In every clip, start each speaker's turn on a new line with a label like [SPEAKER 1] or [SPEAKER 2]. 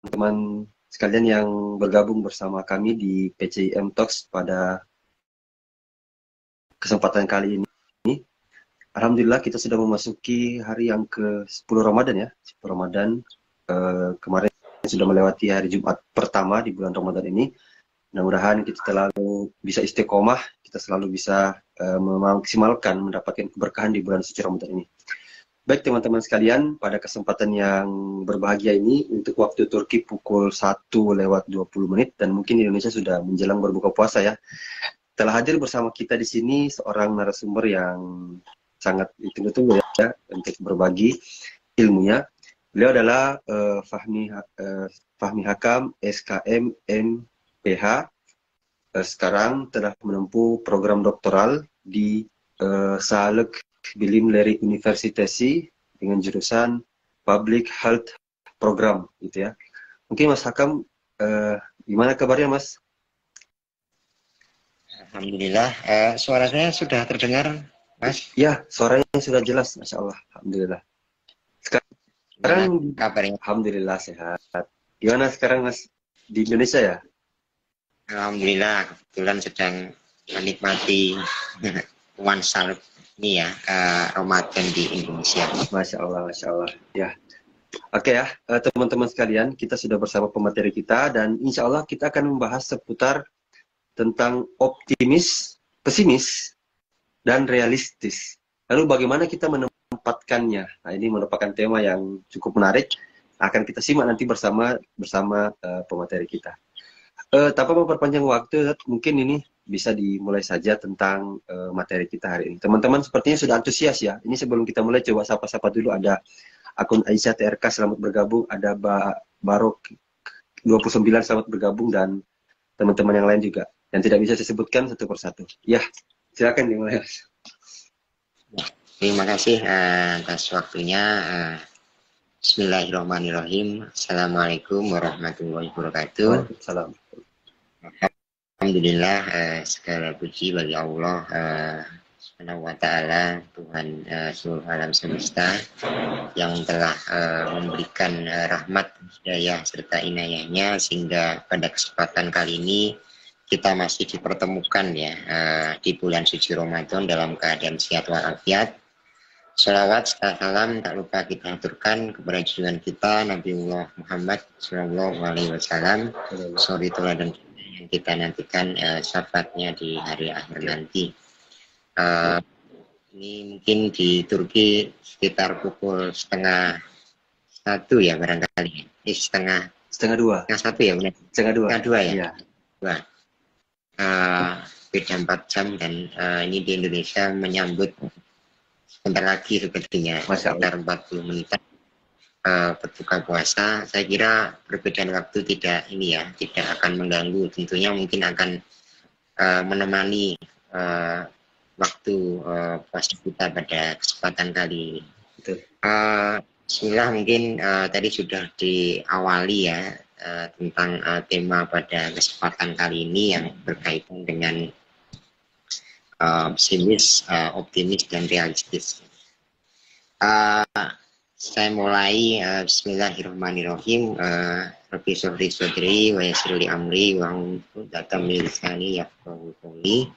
[SPEAKER 1] teman sekalian yang bergabung bersama kami di PCIM Talks pada kesempatan kali ini. Alhamdulillah kita sudah memasuki hari yang ke-10 Ramadan ya. 10 Ramadan kemarin sudah melewati hari Jumat pertama di bulan Ramadan ini. Mudah-mudahan kita selalu bisa istiqomah, kita selalu bisa memaksimalkan mendapatkan keberkahan di bulan suci Ramadan ini. Baik teman-teman sekalian, pada kesempatan yang berbahagia ini untuk waktu Turki pukul 1:20 dan mungkin Indonesia sudah menjelang berbuka puasa ya. Telah hadir bersama kita di sini seorang narasumber yang sangat ditunggu-tunggu ya untuk berbagi ilmunya. Beliau adalah Fahmi Hakam, SKM MPH. Sekarang telah menempuh program doktoral di Sağlık Bilimleri Üniversitesi dengan jurusan Public Health Program gitu ya. Mungkin Mas Hakam, gimana kabarnya Mas?
[SPEAKER 2] Alhamdulillah, suara saya sudah terdengar, Mas?
[SPEAKER 1] Ya, suaranya sudah jelas, Masya Allah. Alhamdulillah. Sekarang
[SPEAKER 2] kabarnya?
[SPEAKER 1] Alhamdulillah sehat. Gimana sekarang Mas di Indonesia ya?
[SPEAKER 2] Alhamdulillah, kebetulan sedang menikmati puasa ini ya, Ramadan di Indonesia.
[SPEAKER 1] Masya Allah, Masya Allah. Ya, oke ya, teman-teman sekalian, kita sudah bersama pemateri kita dan insya Allah kita akan membahas seputar tentang optimis, pesimis, dan realistis. Lalu bagaimana kita menempatkannya? Nah, ini merupakan tema yang cukup menarik. Akan kita simak nanti bersama pemateri kita. Tanpa memperpanjang waktu, mungkin ini bisa dimulai saja tentang materi kita hari ini. Teman-teman sepertinya sudah antusias ya. Ini sebelum kita mulai coba sapa-sapa dulu. Ada akun Aisyah TRK selamat bergabung. Ada Barok 29 selamat bergabung dan teman-teman yang lain juga. Yang tidak bisa disebutkan satu persatu. Ya, silakan dimulai.
[SPEAKER 2] Terima kasih atas waktunya. Bismillahirrahmanirrahim. Assalamualaikum warahmatullahi wabarakatuh.
[SPEAKER 1] Waalaikumsalam.
[SPEAKER 2] Alhamdulillah, segala puji bagi Allah Subhanahu wa ta'ala, Tuhan seluruh alam semesta yang telah memberikan rahmat, hidayah serta inayahnya sehingga pada kesempatan kali ini kita masih dipertemukan ya di bulan suci Ramadan dalam keadaan sehat walafiat. Sholawat serta salam tak lupa kita aturkan kepada junjungan kita Nabiullah Muhammad Sallallahu Alaihi Wasallam, suri teladan yang kita nantikan syafaatnya di hari akhir nanti. Ini mungkin di Turki sekitar pukul 1:30 ya barangkali. Setengah
[SPEAKER 1] 1:30.
[SPEAKER 2] Setengah 1 ya benar. 1:30 ya.
[SPEAKER 1] Iya.
[SPEAKER 2] Beda 4 jam dan ini di Indonesia menyambut sebentar lagi sepertinya sekitar 40 menit berbuka puasa. Saya kira perbedaan waktu tidak akan mengganggu, tentunya mungkin akan menemani waktu puasa kita pada kesempatan kali ini. Bismillah, mungkin tadi sudah diawali ya tentang tema pada kesempatan kali ini yang berkaitan dengan pesimis, optimis, dan realistis. Saya mulai Bismillahirrahmanirrahim. Rabbi sholli sodri wa yassir li amri wa hlul min lisani yafqahu qawli.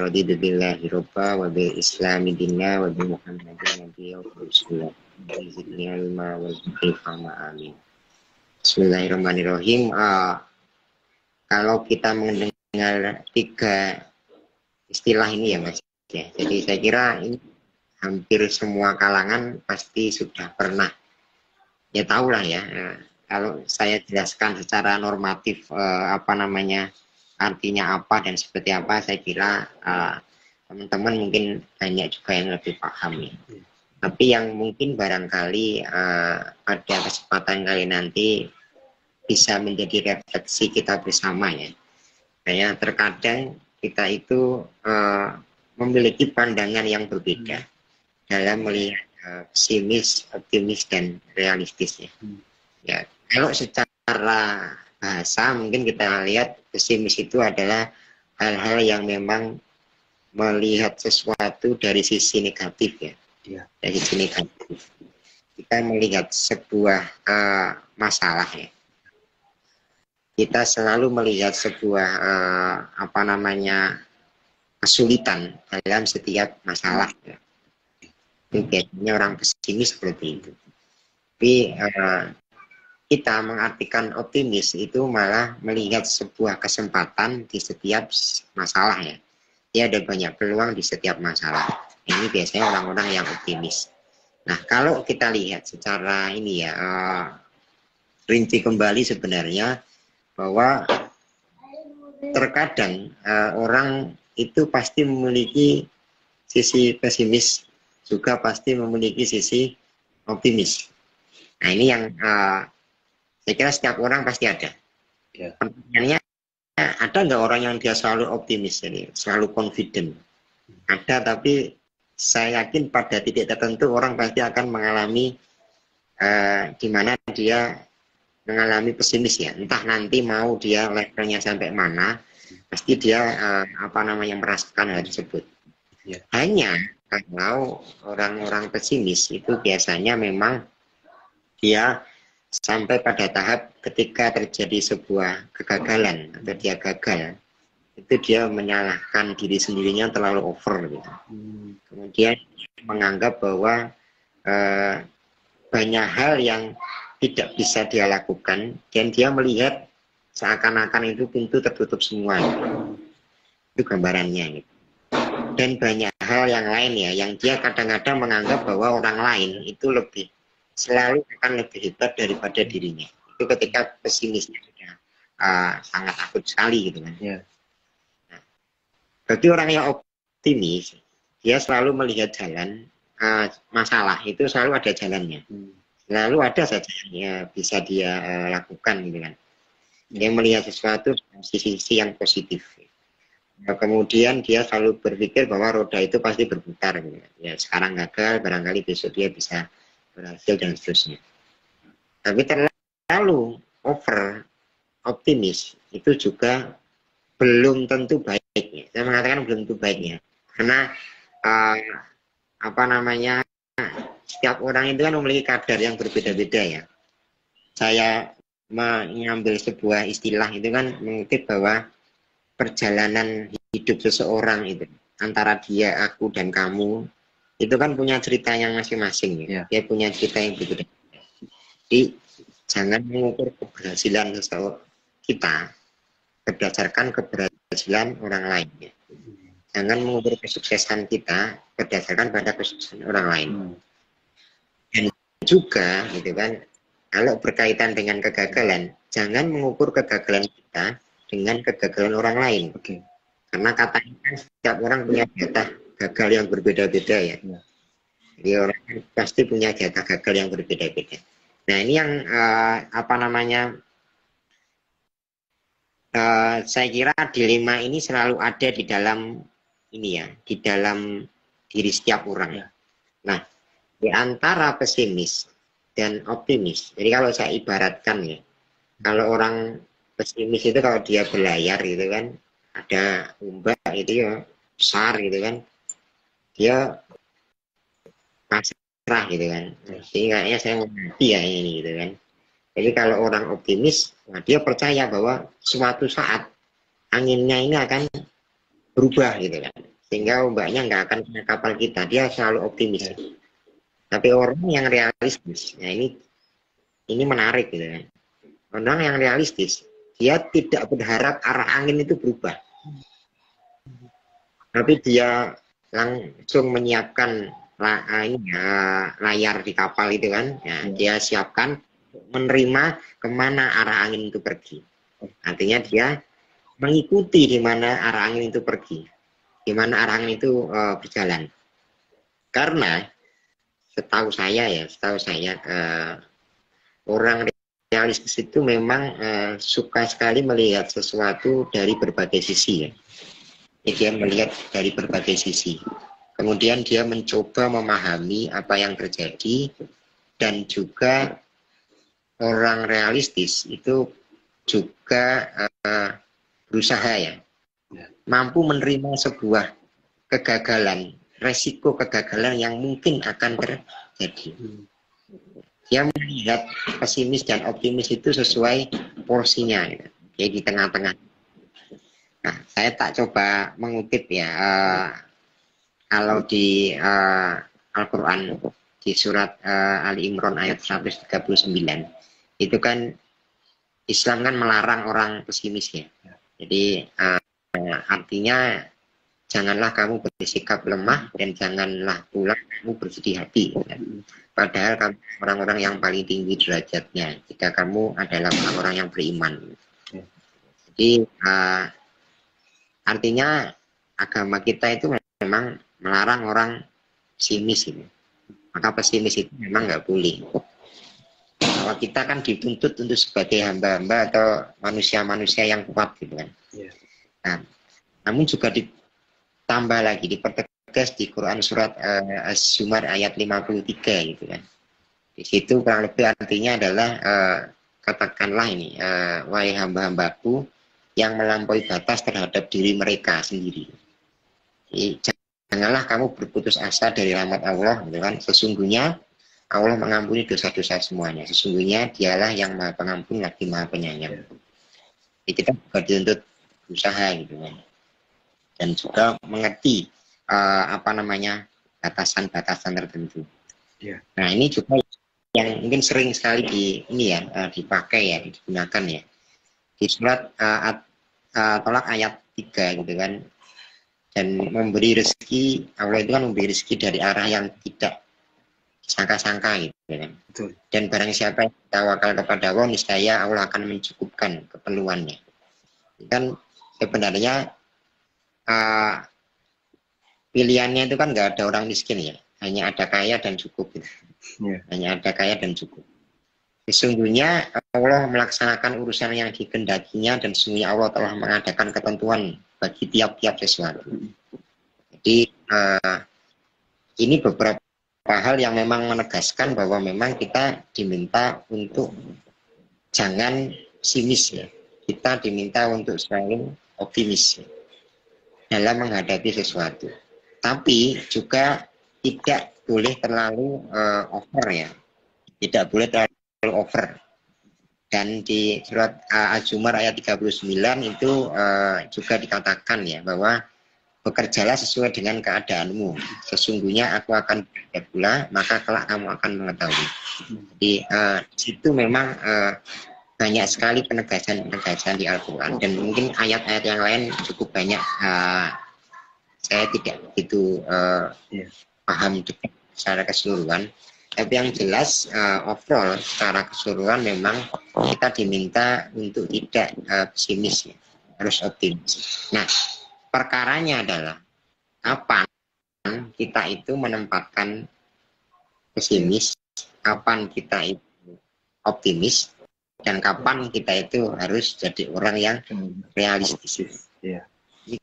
[SPEAKER 2] Raditu billahi robba wa bil islami dinna wa bi muhammadin nabiyya wa rasulullah. Zidni ilma wal hikmah, amin. Bismillahirrahmanirrahim. Kalau kita mendengar 3 istilah ini ya Mas ya, jadi saya kira ini hampir semua kalangan pasti sudah pernah ya tahu lah ya. Kalau saya jelaskan secara normatif artinya apa dan seperti apa, saya kira teman-teman mungkin banyak juga yang lebih paham ya. Tapi yang mungkin barangkali pada kesempatan kali nanti bisa menjadi refleksi kita bersama ya. Kayak terkadang kita itu memiliki pandangan yang berbeda dalam melihat pesimis, optimis, dan realistis ya. Ya, kalau secara bahasa mungkin kita lihat pesimis itu adalah hal-hal yang memang melihat sesuatu dari sisi negatif ya. Dari sisi negatif. Kita melihat sebuah masalah ya. kita selalu melihat sebuah kesulitan dalam setiap masalah. Ya. Itu biasanya orang pesimis seperti itu. Tapi kita mengartikan optimis itu malah melihat sebuah kesempatan di setiap masalah ya. Dia ada banyak peluang di setiap masalah. Ini biasanya orang-orang yang optimis. Nah, kalau kita lihat secara ini ya, rinci kembali sebenarnya bahwa terkadang orang itu pasti memiliki sisi pesimis, juga pasti memiliki sisi optimis. Nah, ini yang saya kira setiap orang pasti ada. Ya. Pertanyaannya, ada nggak orang yang dia selalu optimis, jadi selalu confident? Ada, tapi saya yakin pada titik tertentu orang pasti akan mengalami di mana dia mengalami pesimis ya. Entah nanti mau dia levelnya sampai mana, pasti dia merasakan hal tersebut. Ya. Hanya kalau orang-orang pesimis itu biasanya memang dia sampai pada tahap ketika terjadi sebuah kegagalan atau dia gagal, itu dia menyalahkan diri sendirinya terlalu over gitu. Kemudian menganggap bahwa banyak hal yang tidak bisa dia lakukan dan dia melihat seakan-akan itu pintu tertutup semua gitu. Itu gambarannya gitu. Dan banyak hal yang lain ya yang dia kadang-kadang menganggap bahwa orang lain itu selalu akan lebih hebat daripada dirinya. Itu ketika pesimisnya sudah sangat akut sekali gitu kan. Yeah. Bagi orang yang optimis, dia selalu melihat jalan masalah itu selalu ada jalannya, selalu ada saja yang bisa dia lakukan gitu kan. Dia melihat sesuatu dari sisi yang positif. Kemudian dia selalu berpikir bahwa roda itu pasti berputar. Gitu. Ya sekarang gagal, barangkali besok dia bisa berhasil dan seterusnya. Tapi terlalu over optimis itu juga belum tentu baiknya. Saya mengatakan belum tentu baiknya, karena setiap orang itu kan memiliki kadar yang berbeda-beda ya. Saya mengambil sebuah istilah itu kan mengutip bahwa perjalanan hidup seseorang itu antara dia, aku dan kamu itu kan punya cerita yang masing-masing ya. Dia punya cerita yang berbeda. Jadi jangan mengukur keberhasilan seseorang kita berdasarkan keberhasilan orang lain. Ya. Jangan mengukur kesuksesan kita berdasarkan pada kesuksesan orang lain. Dan juga, gitu kan, kalau berkaitan dengan kegagalan, jangan mengukur kegagalan kita dengan kegagalan orang lain. Okay. Karena katanya setiap orang punya jatah gagal yang berbeda-beda ya. Jadi orang pasti punya jatah gagal yang berbeda-beda. Nah ini yang saya kira dilema ini selalu ada di dalam ini ya, di dalam diri setiap orang. Nah, di antara pesimis dan optimis. Jadi kalau saya ibaratkan ya, kalau orang pesimis itu kalau dia berlayar gitu kan, ada ombak itu ya besar gitu kan, dia pasrah gitu kan. Sehingga kayaknya saya mau mati ya ini gitu kan. Jadi kalau orang optimis, nah dia percaya bahwa suatu saat anginnya ini akan berubah gitu kan, sehingga ombaknya nggak akan kena kapal kita. Dia selalu optimis. Tapi orang yang realistis, nah ini menarik gitu kan. Orang yang realistis, dia tidak berharap arah angin itu berubah, tapi dia langsung menyiapkan layar di kapal itu kan. Nah, dia siapkan menerima kemana arah angin itu pergi. Artinya dia mengikuti di mana arah angin itu pergi, di mana arah angin itu berjalan. Karena setahu saya orang realistis itu memang suka sekali melihat sesuatu dari berbagai sisi ya. Dia melihat dari berbagai sisi. Kemudian dia mencoba memahami apa yang terjadi, dan juga orang realistis itu juga berusaha ya, mampu menerima sebuah kegagalan, resiko kegagalan yang mungkin akan terjadi. Dia melihat pesimis dan optimis itu sesuai porsinya. Ya. Jadi di tengah-tengah. Nah, saya tak coba mengutip ya. Kalau di Al-Quran di surat Ali Imran ayat 139 itu kan Islam kan melarang orang pesimis ya. Jadi artinya janganlah kamu bersikap lemah dan janganlah pula kamu bersedih hati. Padahal kamu orang-orang yang paling tinggi derajatnya jika kamu adalah orang-orang yang beriman. Jadi artinya agama kita itu memang melarang orang pesimis ini. Maka pesimis itu memang nggak boleh. Bahwa kita kan dituntut untuk sebagai hamba-hamba atau manusia-manusia yang kuat gitu kan. Nah, namun juga ditambah lagi dipertegas di Quran surat Az-Zumar ayat 53 gitu kan. Di situ kurang lebih artinya adalah katakanlah ini wahai hamba-hambaku yang melampaui batas terhadap diri mereka sendiri. Jadi, janganlah kamu berputus asa dari rahmat Allah gitu kan. Sesungguhnya Allah mengampuni dosa-dosa semuanya. Sesungguhnya dialah yang maha pengampun lagi maha penyayang. Jadi kita juga dituntut usaha gitu kan. Dan juga mengerti batasan-batasan tertentu. Nah ini juga yang mungkin sering sekali dipakai ya, digunakan ya. Di surat Tolak ayat 3 gitu kan. Dan memberi rezeki, Allah itu kan memberi rezeki dari arah yang tidak sangka-sangka gitu kan. Betul. Dan barang siapa yang tawakal kepada Allah, niscaya Allah akan mencukupkan keperluannya. Kan sebenarnya pilihannya itu kan nggak ada orang miskin ya, hanya ada kaya dan cukup gitu. Hanya ada kaya dan cukup. Sesungguhnya Allah melaksanakan urusan yang dikehendakinya dan sesungguhnya Allah telah mengadakan ketentuan bagi tiap-tiap sesuatu. Jadi ini beberapa hal yang memang menegaskan bahwa memang kita diminta untuk jangan pesimis ya. Kita diminta untuk selalu optimis ya, dalam menghadapi sesuatu. Tapi juga tidak boleh terlalu over ya. Tidak boleh terlalu over. Dan di surat Az-Zumar ayat 39 itu juga dikatakan ya bahwa bekerjalah sesuai dengan keadaanmu. Sesungguhnya aku akan bekerja pula, maka kelak kamu akan mengetahui. Jadi situ memang banyak sekali penegasan di Al-Quran dan mungkin ayat-ayat yang lain cukup banyak. Saya tidak begitu paham secara keseluruhan. Tapi yang jelas overall secara keseluruhan memang kita diminta untuk tidak pesimis ya, harus optimis. Nah, perkaranya adalah kapan kita itu menempatkan pesimis, kapan kita itu optimis, dan kapan kita itu harus jadi orang yang realistis. Ini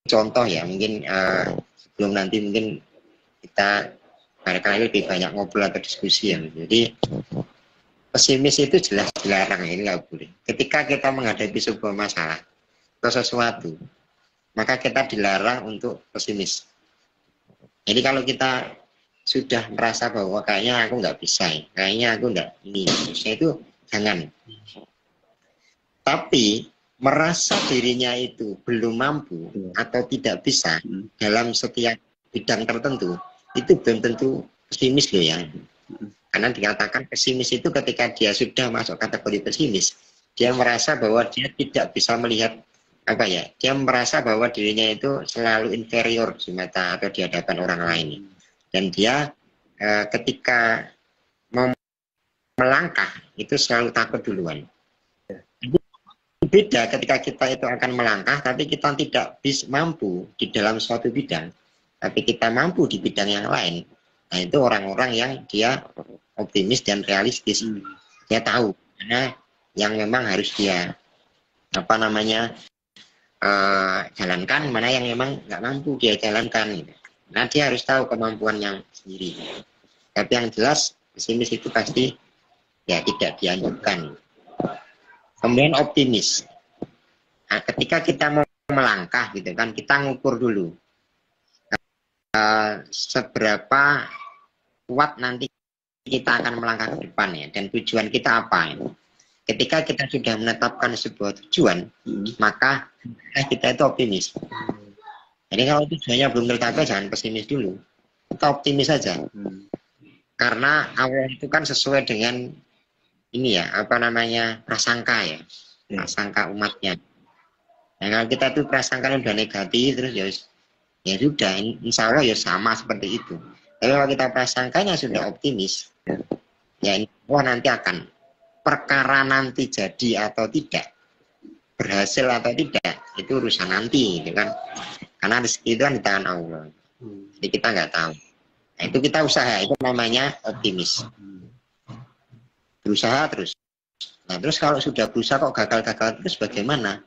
[SPEAKER 2] contoh ya, mungkin sebelum nanti mungkin kita barangkali lebih banyak ngobrol atau diskusi ya. Jadi pesimis itu jelas dilarang, ini nggak boleh. Ketika kita menghadapi sebuah masalah atau sesuatu, maka kita dilarang untuk pesimis. Jadi kalau kita sudah merasa bahwa kayaknya aku nggak bisa, kayaknya aku nggak ini, itu jangan. Tapi merasa dirinya itu belum mampu atau tidak bisa dalam setiap bidang tertentu, itu belum tentu pesimis loh ya. Karena dikatakan pesimis itu ketika dia sudah masuk kategori pesimis, dia merasa bahwa dia tidak bisa melihat dia merasa bahwa dirinya itu selalu inferior di mata atau di hadapan orang lain. Dan dia ketika mau melangkah itu selalu takut duluan. Beda ketika kita itu akan melangkah tapi kita tidak bisa mampu di dalam suatu bidang, tapi kita mampu di bidang yang lain. Nah itu orang-orang yang dia optimis dan realistis. Dia tahu mana yang memang harus dia jalankan, mana yang memang nggak mampu dia jalankan gitu. Nah dia harus tahu kemampuan yang sendiri. Tapi yang jelas pesimis itu pasti ya tidak dianjurkan. Kemudian optimis. Nah, ketika kita mau melangkah gitu kan, kita ngukur dulu seberapa kuat nanti kita akan melangkah ke depan ya, dan tujuan kita apa ya. Ketika kita sudah menetapkan sebuah tujuan, maka kita itu optimis. Jadi kalau tujuannya belum tercapai, jangan pesimis dulu. Kita optimis saja. Karena Allah itu kan sesuai dengan ini ya, apa namanya, prasangka ya. Prasangka umatnya. Nah, kalau kita tuh prasangka udah negatif, terus ya sudah, insya Allah ya sama seperti itu. Tapi kalau kita prasangkanya sudah optimis, ya Allah nanti akan, perkara nanti jadi atau tidak, berhasil atau tidak, itu urusan nanti, gitu kan. Karena rezeki itu kan di tangan Allah. Jadi kita nggak tahu. Nah, itu kita usaha, itu namanya optimis. Berusaha terus. Nah, terus kalau sudah berusaha kok gagal-gagal terus bagaimana?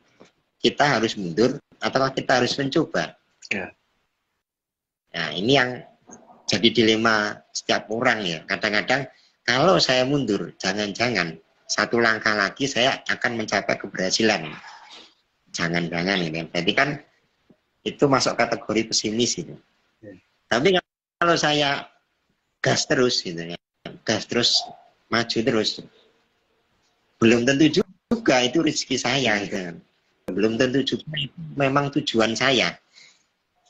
[SPEAKER 2] Kita harus mundur atau kita harus mencoba? Nah, ini yang jadi dilema setiap orang ya. Kadang-kadang kalau saya mundur, jangan-jangan satu langkah lagi saya akan mencapai keberhasilan. Jangan-jangan ini. Jadi kan itu masuk kategori pesimis itu. Tapi kalau saya gas terus gitu ya, gas terus, maju terus, belum tentu juga itu rezeki saya gitu. Belum tentu juga itu memang tujuan saya.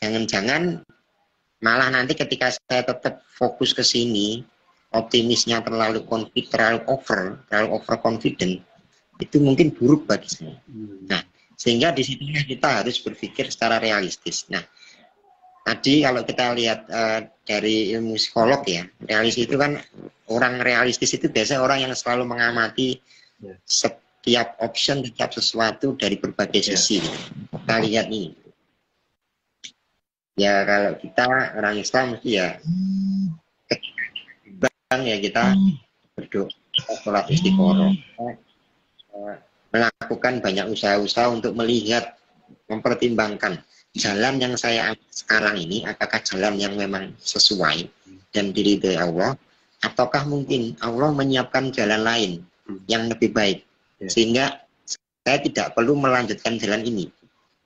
[SPEAKER 2] Jangan-jangan malah nanti ketika saya tetap fokus ke sini, optimisnya terlalu over confident, itu mungkin buruk bagi saya. Nah, sehingga di situ kita harus berpikir secara realistis. Nah, tadi kalau kita lihat dari ilmu psikolog ya, realis itu kan, orang realistis itu biasanya orang yang selalu mengamati setiap option, setiap sesuatu dari berbagai sisi. Kita lihat nih. Ya kalau kita orang Islam mesti ya kita berdoa, sholat istiqoroh, melakukan banyak usaha-usaha untuk melihat, mempertimbangkan jalan yang saya ambil sekarang ini, apakah jalan yang memang sesuai dan diridhoi Allah, ataukah mungkin Allah menyiapkan jalan lain yang lebih baik, sehingga saya tidak perlu melanjutkan jalan ini.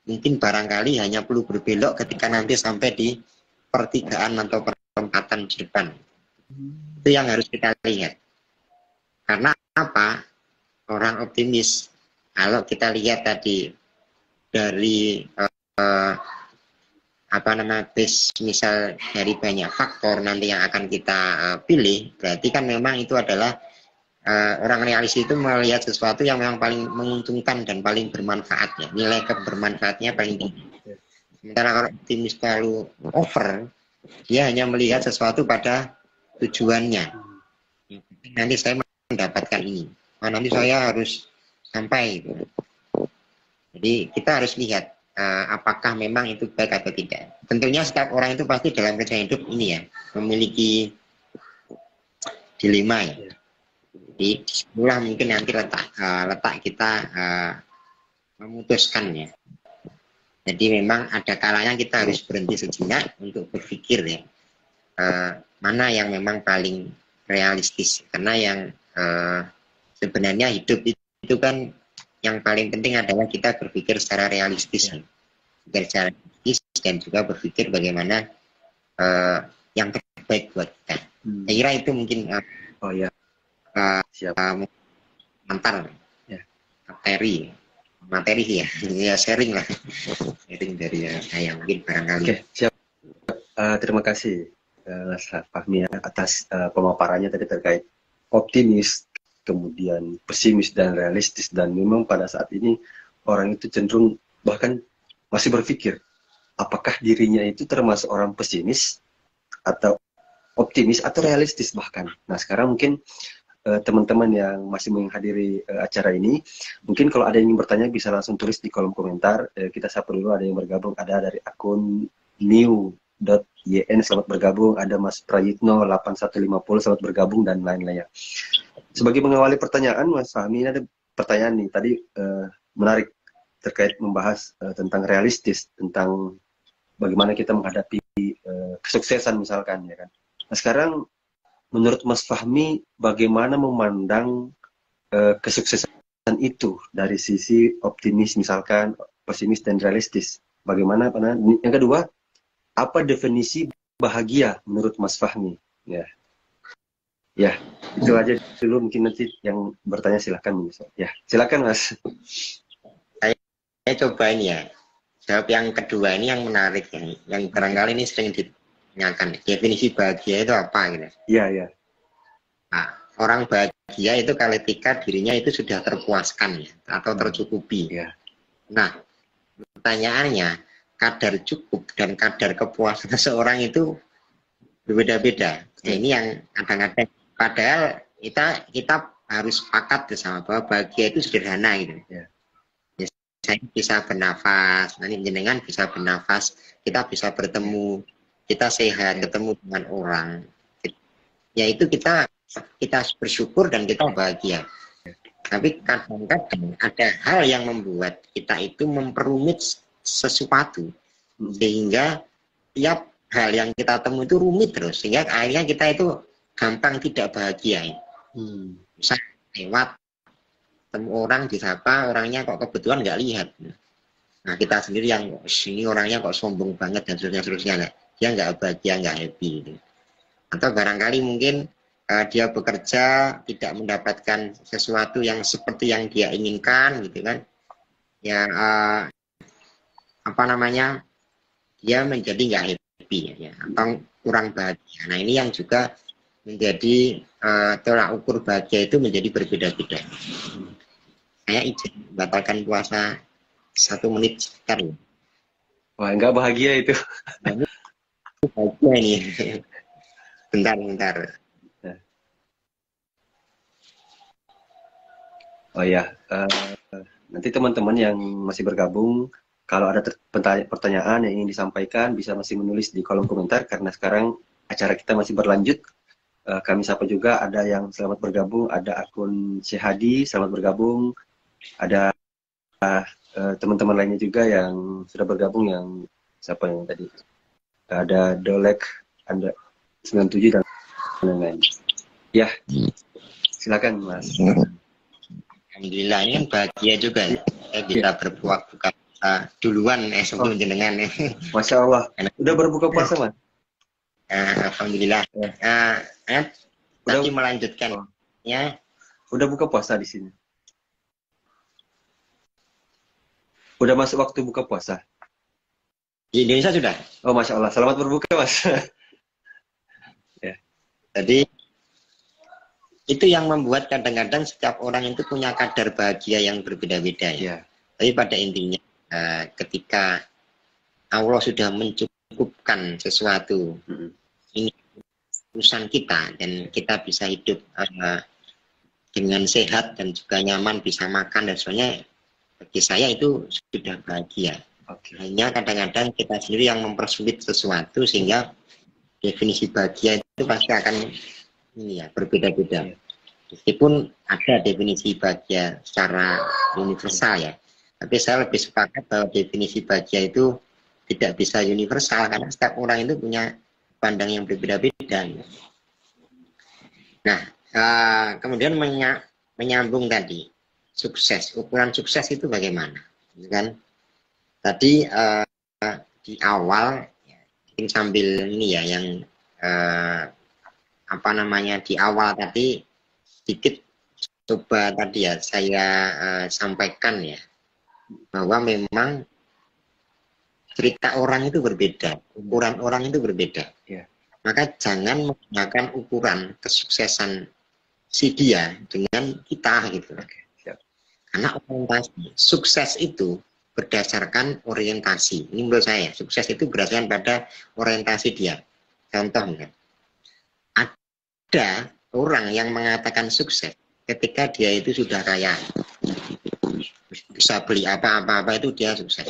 [SPEAKER 2] Mungkin barangkali hanya perlu berbelok ketika nanti sampai di pertigaan atau perempatan di depan. Itu yang harus kita lihat. Karena apa? Orang optimis, kalau kita lihat tadi dari base, misal dari banyak faktor nanti yang akan kita pilih, berarti kan memang itu adalah orang realis itu melihat sesuatu yang memang paling menguntungkan dan paling bermanfaat ya. Nilai kebermanfaatnya paling tinggi. Sementara kalau optimis terlalu over, dia hanya melihat sesuatu pada tujuannya. Nanti saya mendapatkan ini, nanti saya harus sampai. Jadi kita harus lihat apakah memang itu baik atau tidak. Tentunya setiap orang itu pasti dalam perjalanan hidup ini ya memiliki dilema ya. Jadi disitulah mungkin nanti letak kita memutuskannya. Jadi memang ada kalanya kita harus berhenti sejenak untuk berpikir ya, mana yang memang paling realistis. Karena yang sebenarnya hidup itu kan yang paling penting adalah kita berpikir secara realistis, berpikir secara realistis dan juga berpikir bagaimana yang terbaik buat kita. Saya kira itu mungkin antar materi ya, ya sharing lah, sharing dari saya mungkin barangkali.
[SPEAKER 1] Oke, siap. Terima kasih Mas Fahmi atas pemaparannya tadi terkait optimis, kemudian pesimis dan realistis, dan memang pada saat ini orang itu cenderung bahkan masih berpikir apakah dirinya itu termasuk orang pesimis atau optimis atau realistis bahkan. Nah sekarang mungkin teman-teman yang masih menghadiri acara ini, mungkin kalau ada yang ingin bertanya bisa langsung tulis di kolom komentar. Kita sapa dulu, ada yang bergabung, ada dari akun new.yn, selamat bergabung, ada Mas Prayitno 8150, selamat bergabung, dan lain-lainnya. Sebagai mengawali pertanyaan, Mas Fahmi, ada pertanyaan nih, tadi menarik terkait membahas tentang realistis, tentang bagaimana kita menghadapi kesuksesan misalkan, ya kan. Nah sekarang menurut Mas Fahmi, bagaimana memandang kesuksesan itu dari sisi optimis misalkan, pesimis dan realistis? Bagaimana? Yang kedua, apa definisi bahagia menurut Mas Fahmi? Ya. Ya, itu aja dulu, mungkin nanti yang bertanya silakan. Ya, silakan Mas.
[SPEAKER 2] Saya coba ini ya, jawab yang kedua ini yang menarik ini, yang barangkali ini sering ditanyakan, definisi bahagia itu apa gitu.
[SPEAKER 1] Iya, iya.
[SPEAKER 2] Nah, orang bahagia itu ketika dirinya itu sudah terpuaskan ya, atau tercukupi.
[SPEAKER 1] Iya.
[SPEAKER 2] Nah, pertanyaannya, kadar cukup dan kadar kepuasan seseorang itu berbeda-beda. Nah, ini yang kadang-kadang, padahal kita harus sepakat bersama bahwa bahagia itu sederhana gitu.
[SPEAKER 1] Ya.
[SPEAKER 2] Saya bisa bernafas, nanti jenengan bisa bernafas, kita bisa bertemu, kita sehat, ketemu dengan orang. Yaitu kita bersyukur dan kita bahagia. Tapi kadang-kadang ada hal yang membuat kita itu memperumit sesuatu, sehingga tiap hal yang kita temui itu rumit terus, sehingga akhirnya kita itu gampang tidak bahagia. Misalnya lewat temu orang, disapa orangnya kok kebetulan nggak lihat. Nah, kita sendiri yang sini orangnya kok sombong banget dan seterusnya, dia nggak bahagia, nggak happy gitu. Atau barangkali mungkin dia bekerja tidak mendapatkan sesuatu yang seperti yang dia inginkan gitu kan, ya apa namanya, dia menjadi nggak happy ya, atau kurang bahagia. Nah, ini yang juga menjadi tolak ukur bahagia itu menjadi berbeda-beda. Saya izin batalkan puasa 1 menit sekitar.
[SPEAKER 1] Wah, enggak bahagia itu.
[SPEAKER 2] Nah, bahagia ini. Bentar.
[SPEAKER 1] Oh ya, nanti teman-teman yang masih bergabung, kalau ada pertanyaan yang ingin disampaikan, bisa masih menulis di kolom komentar, karena sekarang acara kita masih berlanjut. Kami sapa juga, ada yang selamat bergabung, ada akun Syehadi, selamat bergabung. Ada teman-teman lainnya juga yang sudah bergabung, yang siapa yang tadi, ada Dolek Anda 97 dan lain-lain. Ya, silakan Mas.
[SPEAKER 2] Alhamdulillah, ini kan bahagia juga ya. Saya bisa berbuat buka duluan sebelum jenengan.
[SPEAKER 1] Masya Allah, udah berbuka puasa Mas?
[SPEAKER 2] Alhamdulillah. Tadi melanjutkan ya.
[SPEAKER 1] Udah buka puasa di sini? Udah masuk waktu buka puasa?
[SPEAKER 2] Di Indonesia sudah.
[SPEAKER 1] Oh, Masya Allah. Selamat berbuka, Mas.
[SPEAKER 2] Ya. Jadi, itu yang membuat kadang-kadang setiap orang itu punya kadar bahagia yang berbeda-beda ya. Tapi pada intinya, ketika Allah sudah mencukupkan sesuatu, ini urusan kita, dan kita bisa hidup dengan sehat dan juga nyaman, bisa makan dan sebagainya, bagi saya itu sudah bahagia. Hanya kadang-kadang kita sendiri yang mempersulit sesuatu, sehingga definisi bahagia itu pasti akan ini ya, berbeda-beda. Meskipun ada definisi bahagia secara universal ya, tapi saya lebih sepakat bahwa definisi bahagia itu tidak bisa universal, karena setiap orang itu punya pandang yang berbeda-beda. Nah, kemudian menyambung tadi, sukses, ukuran sukses itu bagaimana? Kan tadi di awal, mungkin sambil ini ya, yang apa namanya, di awal tadi sedikit coba tadi ya saya sampaikan ya, bahwa memang cerita orang itu berbeda, ukuran orang itu berbeda. Maka jangan menggunakan ukuran kesuksesan si dia dengan kita gitu. Karena orientasi sukses itu berdasarkan orientasi. Ini menurut saya, sukses itu berdasarkan pada orientasi dia. Contoh, ada orang yang mengatakan sukses ketika dia itu sudah kaya, bisa beli apa-apa itu dia sukses.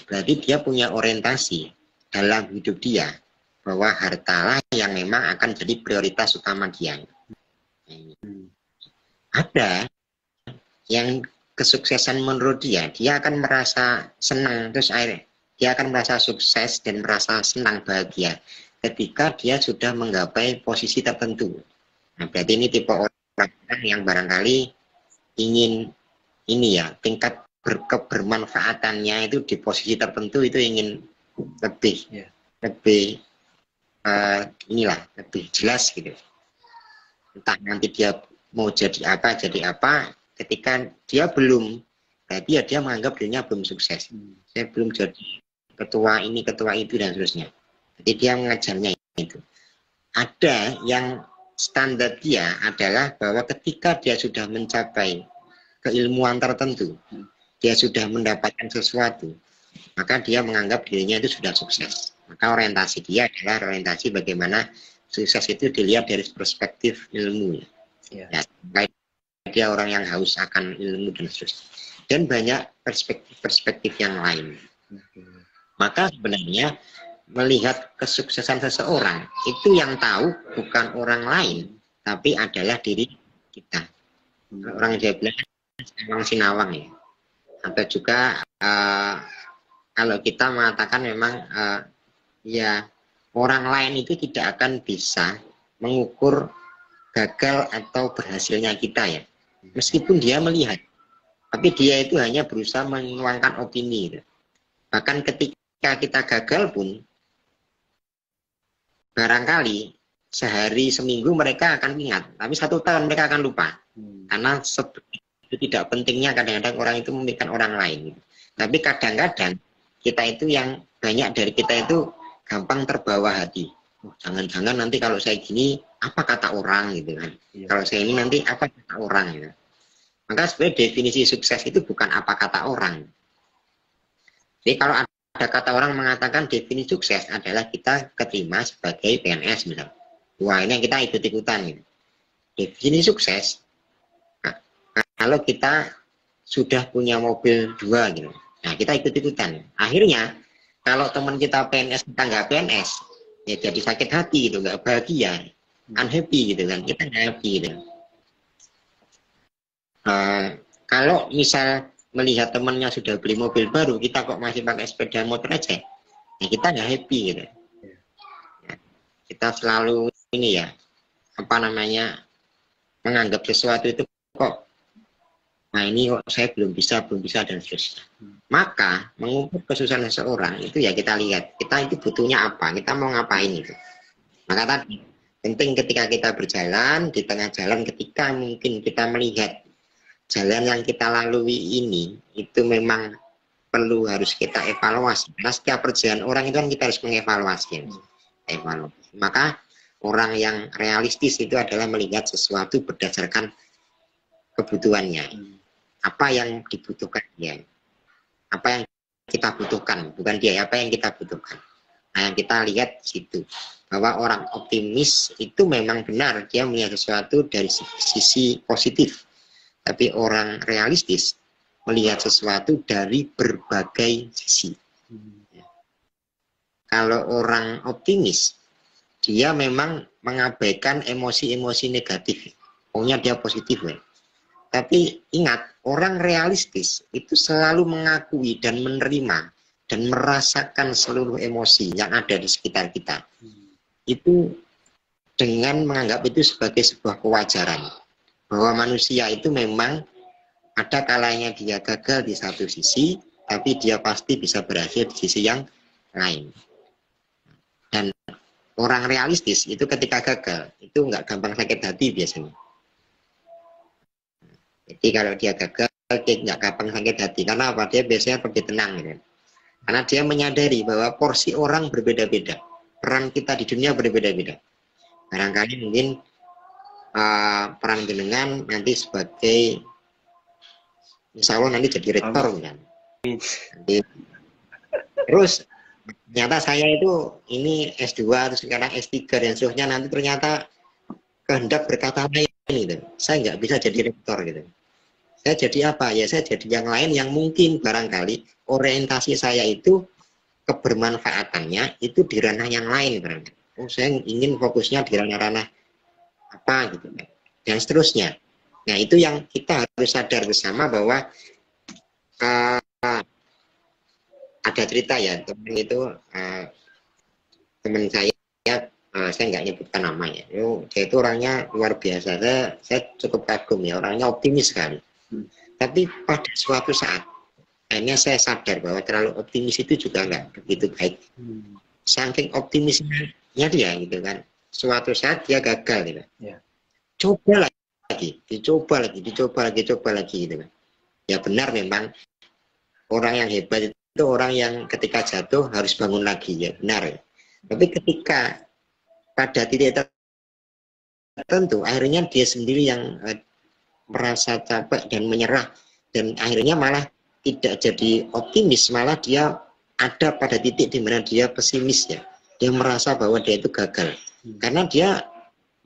[SPEAKER 2] Berarti dia punya orientasi dalam hidup dia bahwa hartalah yang memang akan jadi prioritas utama dia. Ada yang kesuksesan menurut dia akan merasa senang, terus akhirnya dia akan merasa sukses dan merasa senang, bahagia ketika dia sudah menggapai posisi tertentu. Nah, berarti ini tipe orang yang barangkali ingin ini ya, tingkat kebermanfaatannya itu di posisi tertentu itu ingin lebih inilah, lebih jelas gitu. entah nanti dia mau jadi apa, ketika dia belum, berarti ya dia menganggap dirinya belum sukses. Saya belum jadi ketua ini, ketua itu, dan seterusnya. Jadi dia mengajarnya itu. Ada yang standar dia adalah bahwa ketika dia sudah mencapai keilmuan tertentu, dia sudah mendapatkan sesuatu, maka dia menganggap dirinya itu sudah sukses. Maka orientasi dia adalah orientasi bagaimana sukses itu dilihat dari perspektif ilmu. Ya, dia orang yang haus akan ilmu dan seterusnya. Dan banyak perspektif-perspektif yang lain. Maka sebenarnya melihat kesuksesan seseorang itu yang tahu bukan orang lain, tapi adalah diri kita. Orang Jawa bilang sinawang sinawang ya. Atau juga kalau kita mengatakan memang ya orang lain itu tidak akan bisa mengukur gagal atau berhasilnya kita ya. Meskipun dia melihat, tapi dia itu hanya berusaha menuangkan opini. Bahkan ketika kita gagal pun, barangkali sehari seminggu mereka akan ingat, tapi 1 tahun mereka akan lupa. Karena itu tidak pentingnya kadang-kadang orang itu memikirkan orang lain. Tapi kadang-kadang kita itu yang banyak dari kita itu gampang terbawa hati. Jangan-jangan nanti kalau saya gini, apa kata orang gitu kan. Kalau saya ini nanti apa kata orang gitu. Maka sebenarnya definisi sukses itu bukan apa kata orang. Jadi kalau ada kata orang mengatakan definisi sukses adalah kita keterima sebagai PNS misalnya. Wah ini kita ikut-ikutan gitu. Definisi sukses, nah, kalau kita sudah punya mobil 2 gitu, nah kita ikut-ikutan. Akhirnya kalau teman kita PNS, kita nggak PNS, ya jadi sakit hati gitu, nggak bahagia, unhappy gitu kan, kita nggak happy gitu. Kalau misal melihat temannya sudah beli mobil baru, kita kok masih pakai sepeda motor aja, ya kita nggak happy gitu. Ya, kita selalu ini ya, apa namanya, menganggap sesuatu itu kok, nah ini kok saya belum bisa dan seterusnya. Maka mengukur kesuksesan seseorang itu ya kita lihat, kita itu butuhnya apa, kita mau ngapain itu. Maka tadi penting ketika kita berjalan di tengah jalan, ketika mungkin kita melihat jalan yang kita lalui ini itu memang perlu harus kita evaluasi. Karena setiap perjalanan orang itu kan kita harus mengevaluasi. Maka orang yang realistis itu adalah melihat sesuatu berdasarkan kebutuhannya. Apa yang dibutuhkan dia, apa yang kita butuhkan, bukan dia, apa yang kita butuhkan. Nah, yang kita lihat situ bahwa orang optimis itu memang benar dia melihat sesuatu dari sisi positif, tapi orang realistis melihat sesuatu dari berbagai sisi. Kalau orang optimis, dia memang mengabaikan emosi-emosi negatif, pokoknya dia positif ya. Tapi ingat, orang realistis itu selalu mengakui dan menerima dan merasakan seluruh emosi yang ada di sekitar kita. Itu dengan menganggap itu sebagai sebuah kewajaran. Bahwa manusia itu memang ada kalanya dia gagal di satu sisi, tapi dia pasti bisa berhasil di sisi yang lain. Dan orang realistis itu ketika gagal, itu nggak gampang sakit hati biasanya. Jadi kalau dia gagal, dia nggak gampang sakit hati. Karena apa? Dia biasanya lebih tenang. Gitu. Karena dia menyadari bahwa porsi orang berbeda-beda. Peran kita di dunia berbeda-beda. Barangkali mungkin peran jenengan nanti sebagai, insya Allah nanti jadi rektor. Kan? Terus, ternyata saya itu ini S2, terus sekarang S3, dan seterusnya nanti ternyata kehendak berkata lain. Gitu. Saya nggak bisa jadi rektor gitu. Saya jadi apa? Ya saya jadi yang lain yang mungkin barangkali orientasi saya itu kebermanfaatannya itu di ranah yang lain barangkali. Oh saya ingin fokusnya di ranah-ranah apa gitu dan seterusnya. Nah itu yang kita harus sadar bersama bahwa ada cerita ya teman itu teman saya nggak nyebutkan namanya. Dia itu orangnya luar biasa. Saya cukup kagum ya, orangnya optimis sekali. Tapi pada suatu saat, akhirnya saya sadar bahwa terlalu optimis itu juga nggak begitu baik. Saking optimisnya dia gitu kan, suatu saat dia gagal gitu. coba lagi, dicoba lagi gitu kan. Ya benar memang orang yang hebat itu orang yang ketika jatuh harus bangun lagi, ya benar ya. Tapi ketika pada titik tertentu akhirnya dia sendiri yang merasa capek dan menyerah, dan akhirnya malah tidak jadi optimis, malah dia ada pada titik di mana dia pesimis ya. Dia merasa bahwa dia itu gagal karena dia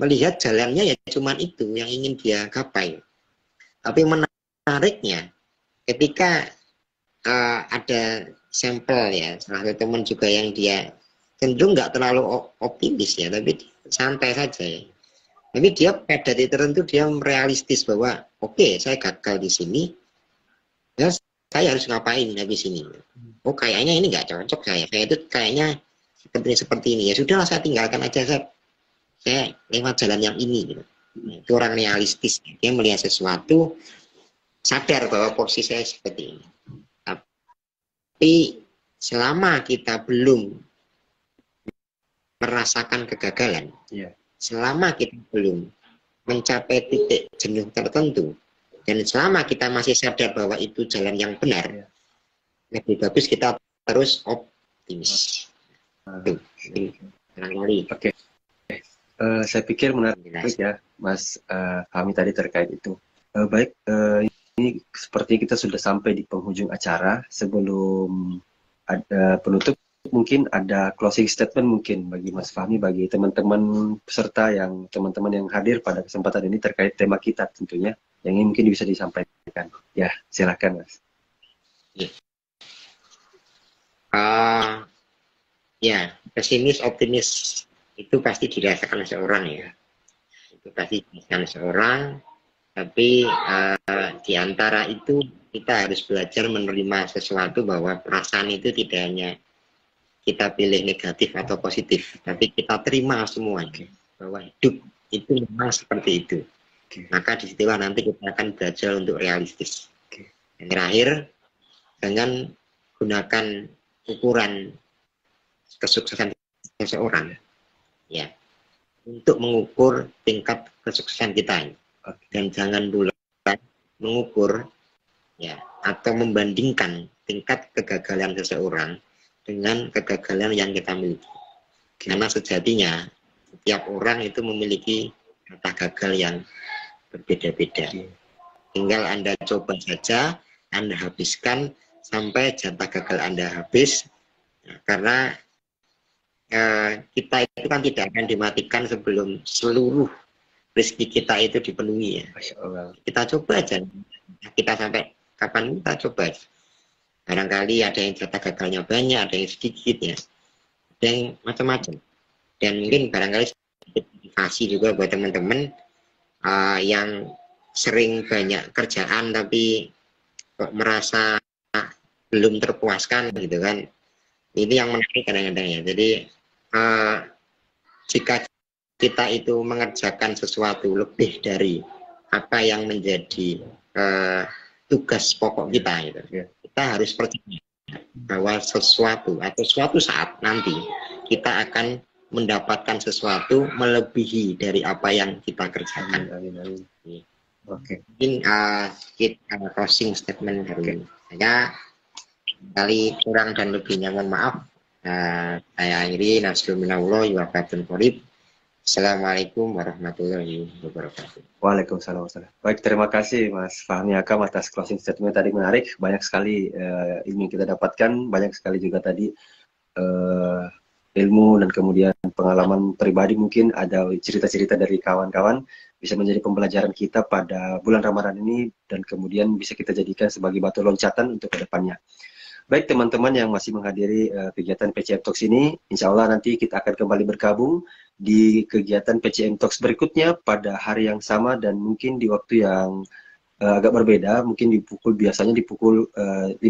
[SPEAKER 2] melihat jalannya ya cuman itu yang ingin dia gapai. Tapi menariknya ketika ada sampel ya, salah satu teman juga yang dia cenderung nggak terlalu optimis ya, tapi santai saja ya. Tapi dia pada titik tertentu dia realistis bahwa oke, saya gagal di sini, ya saya harus ngapain habis ini. Oh kayaknya ini nggak cocok saya itu kayaknya seperti ini, ya sudahlah saya tinggalkan aja, saya lewat jalan yang ini gitu. Itu orang realistis, dia melihat sesuatu, sadar bahwa posisi saya seperti ini. Tapi selama kita belum merasakan kegagalan, selama kita belum mencapai titik jenuh tertentu, dan selama kita masih sadar bahwa itu jalan yang benar, lebih bagus kita terus optimis.
[SPEAKER 1] Oke. Saya pikir menarik ya, Mas Fahmi tadi terkait itu. Baik, ini seperti kita sudah sampai di penghujung acara. Sebelum ada penutup, mungkin ada closing statement mungkin bagi Mas Fahmi, bagi teman-teman peserta teman-teman yang hadir pada kesempatan ini terkait tema kita tentunya, yang ini mungkin bisa disampaikan. Ya, silakan Mas.
[SPEAKER 2] Ya, pesimis, optimis itu pasti dirasakan seorang ya. Itu pasti dirasakan seorang, tapi di antara itu kita harus belajar menerima sesuatu bahwa perasaan itu tidak hanya kita pilih negatif atau positif, tapi kita terima semuanya bahwa hidup itu memang seperti itu. Maka disitulah nanti kita akan belajar untuk realistis. Yang terakhir, dengan gunakan ukuran kesuksesan seseorang ya untuk mengukur tingkat kesuksesan kita, dan jangan bulat mengukur ya atau membandingkan tingkat kegagalan seseorang dengan kegagalan yang kita miliki, karena sejatinya setiap orang itu memiliki kata gagal yang berbeda-beda. Tinggal Anda coba saja, Anda habiskan sampai jatah gagal Anda habis, karena kita itu kan tidak akan dimatikan sebelum seluruh rezeki kita itu dipenuhi ya. Kita coba aja, kita sampai kapan kita coba aja. Barangkali ada yang jatah gagalnya banyak, ada yang sedikit ya, ada yang macam-macam. Dan mungkin barangkali motivasi juga buat teman-teman yang sering banyak kerjaan tapi kok merasa belum terpuaskan gitu kan. Ini yang menarik kadang-kadang ya. Jadi jika kita itu mengerjakan sesuatu lebih dari apa yang menjadi tugas pokok kita gitu, kita harus percaya bahwa sesuatu atau suatu saat nanti kita akan mendapatkan sesuatu melebihi dari apa yang kita kerjakan.
[SPEAKER 1] Oke.
[SPEAKER 2] Mungkin kita closing statement hari ini. Saya kali kurang dan lebihnya mohon maaf. Saya akhiri, nabillahi wa barakatuh. Assalamualaikum warahmatullahi wabarakatuh.
[SPEAKER 1] Waalaikumsalam. Baik, terima kasih Mas Fahmi Akam atas closing statement tadi, menarik. Banyak sekali ilmu yang kita dapatkan, banyak sekali juga tadi ilmu dan kemudian pengalaman pribadi, mungkin ada cerita-cerita dari kawan-kawan bisa menjadi pembelajaran kita pada bulan Ramadan ini, dan kemudian bisa kita jadikan sebagai batu loncatan untuk kedepannya. Baik teman-teman yang masih menghadiri kegiatan PCM Talks ini, insya Allah nanti kita akan kembali bergabung di kegiatan PCM Talks berikutnya pada hari yang sama dan mungkin di waktu yang agak berbeda, mungkin biasanya di pukul 15.00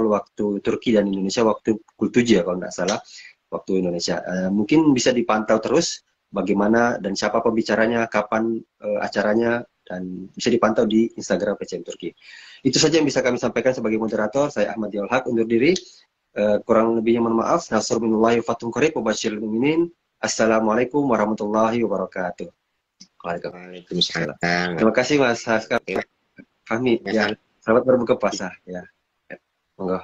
[SPEAKER 1] waktu Turki dan Indonesia, waktu pukul 7 ya kalau nggak salah, waktu Indonesia. Mungkin bisa dipantau terus bagaimana dan siapa pembicaranya, kapan acaranya, dan bisa dipantau di Instagram PCM Turki. Itu saja yang bisa kami sampaikan sebagai moderator. Saya Ahmad Diol Haq undur diri. Kurang lebihnya mohon maaf. Nasrullahi wa fathun qarib wa basyiril mu'minin. Assalamualaikum warahmatullahi wabarakatuh.
[SPEAKER 2] Waalaikumsalam.
[SPEAKER 1] Terima kasih Mas Haska. Fahmi, ya. Selamat berbuka puasa. Ya. Monggo.